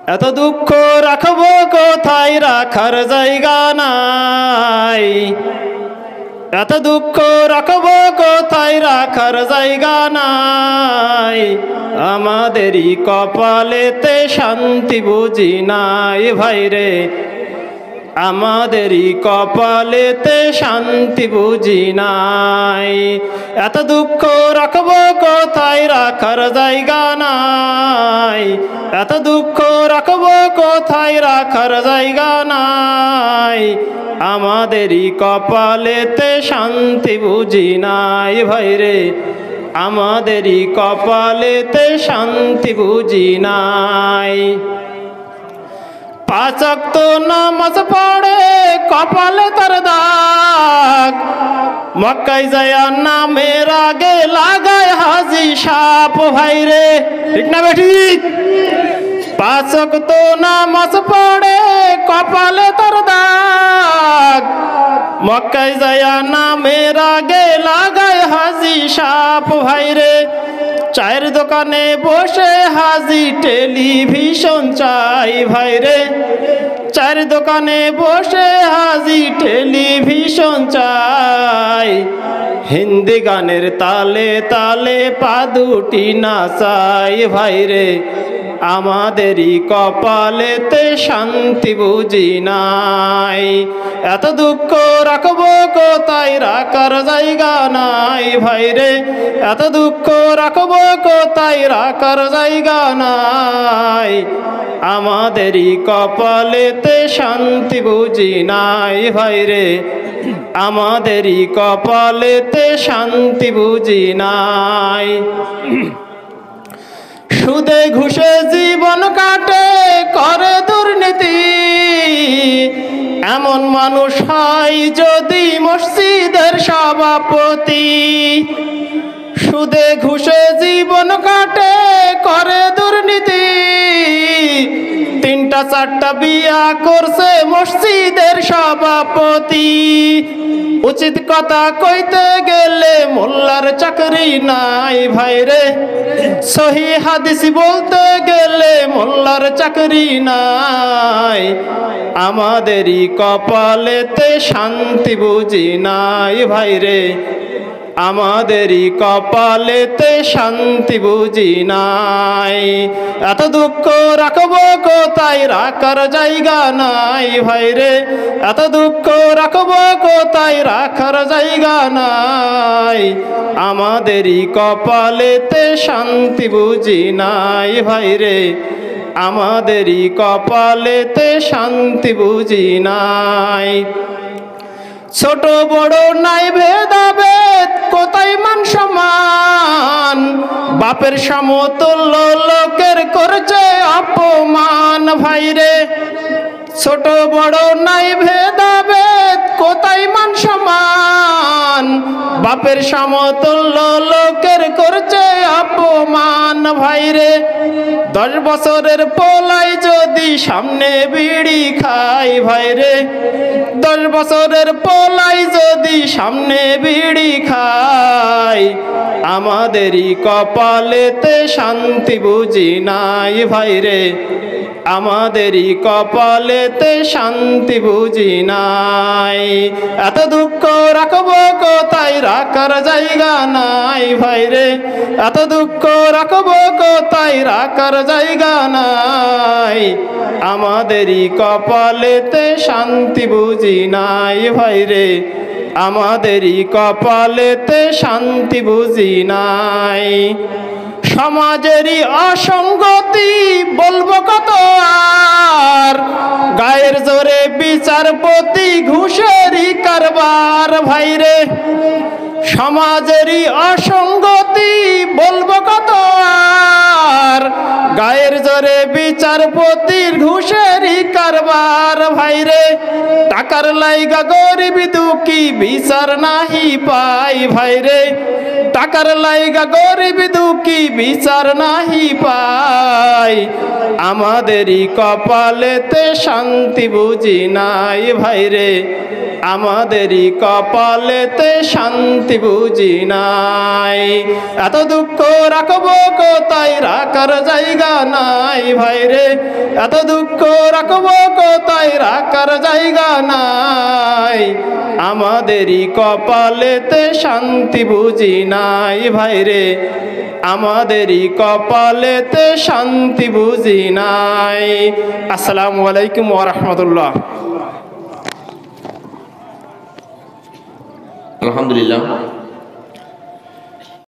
এত দুঃখ রাখবো কোথায়, রাখার জায়গা নাই। এত দুঃখ রাখবো কোথায়, রাখার জায়গা নাই। আমাদেরই কপালেতে শান্তি বুঝি নাই ভাইরে, আমাদেরই কপালেতে শান্তি বুঝি নাই। এত দুঃখ রাখবো কোথায়, রাখার জায়গা নাই। এত দুঃখ রাখবো কোথায়, রাখার জায়গা নাই। আমাদেরই কপালেতে শান্তি বুঝি নাই ভাইরে, আমাদেরই কপালেতে শান্তি বুঝি নাই। পাঁচ ওয়াক্ত নামাজ পড়ে কপালে তার দাগ, মক্কায় যায়া নামের আগে লাগায় হাজি সাপ ভাইরে, ঠিক না বেঠিক? পাঁচ ওয়াক্ত নামাজ পড়ে কপালে তার দাগ, মক্কায় যায়া নামের আগে লাগায় হাজি সাপ ভাইরে। চায়ের দোকানে বসে হাজি টেলিভিশন চাই ভাইরে, চায়ের দোকানে বসে হাজি টেলিভিশন চাই। হিন্দি গানের তালে তালে পা দুটি নাচাই ভাইরে, আমাদেরই কপালেতে শান্তি বুঝি নাই। এত দুঃখ রাখবো কোথায়, রাখার জায়গা নাই ভাইরে, এত দুঃখ রাখবো কোথায়, রাখার জায়গা নাই। আমাদেরই কপালেতে শান্তি বুঝি নাই ভাইরে, আমাদেরই কপালেতে শান্তি বুঝি নাই। সুদে ঘুষে জীবন কাটে করে দুর্নীতি, এমন মানুষ হয় যদি মসজিদের সভাপতি। সুদে ঘুষে জীবন কাটে করে দুর্নীতি, তিনটা চারটা বিয়া করছে মসজিদের সভাপতি। উচিত কথা কইতে গেলে মোল্লার চাকরি নাই ভাইরে, সহি হাদিস বলতে গেলে মোল্লার চাকরি নাই। আমাদেরই কপালেতে শান্তি বুঝি নাই ভাইরে, আমাদেরই কপালেতে শান্তি বুঝি নাই। এত দুঃখ রাখবো কোথায়, রাখার জায়গা নাই ভাইরে, এত দুঃখ রাখবো কোথায়, রাখার জায়গা নাই। আমাদেরই কপালেতে শান্তি বুঝি নাই ভাইরে, আমাদেরই কপালেতে শান্তি বুঝি নাই। ছোট বড় নাই ভেদাভেদ, কোথায় মান সমান। বাপের সমতুল্য লোকের করছে অপমান ভাইরে। ছোট বড় নাই ভেদাভেদ, কোথায় মান সমান। বাপের সমতুল্য লোকের করছে অপমান ভাইরে। 10 বছরের পোলাই যদি সামনে বিড়ি খাই ভাইরে, 10 বছরের পোলাই যদি সামনে বিড়ি খাই। আমাদেরই কপালেতে শান্তি বুঝি নাই ভাইরে, আমাদেরই কপালেতে শান্তি বুঝি নাই। এত দুঃখ রাখবো কোথায়, রাখার জায়গা নাই ভাইরে, এত দুঃখ রাখবো কোথায়, রাখার জায়গা নাই। আমাদেরই কপালেতে শান্তি বুঝি নাই ভাইরে, আমাদেরই কপালেতে শান্তি বুঝি নাই। সমাজেরই অসঙ্গতি বলবো কত আর, গায়ের জোরে বিচারপতি ঘুষেরই কারবার ভাইরে। সমাজেরই অসঙ্গতি বলবো কত আর, গায়ের জোরে বিচারপতির ঘুষেরই কারবার ভাইরে। টাকার লাইগা গরিব দুঃখী বিচার নাহি পাই ভাইরে, টাকার লাইগা গরিব দুঃখী বিচার নাহি পাই। আমাদেরই কপালেতে শান্তি বুঝি নাই ভাইরে, আমাদেরই কপালেতে শান্তি বুঝি নাই। এত দুঃখ রাখবো কোথায়, রাখার জায়গা নাই ভাইরে, এত দুঃখ রাখবো কোথায়, রাখার জায়গা নাই। আমাদেরই কপালেতে শান্তি বুঝি নাই ভাইরে, আমাদেরই কপালেতে শান্তি বুঝি নাই। আসসালামু আলাইকুম ওয়া রাহমাতুল্লাহ। আলহামদুলিল্লাহ।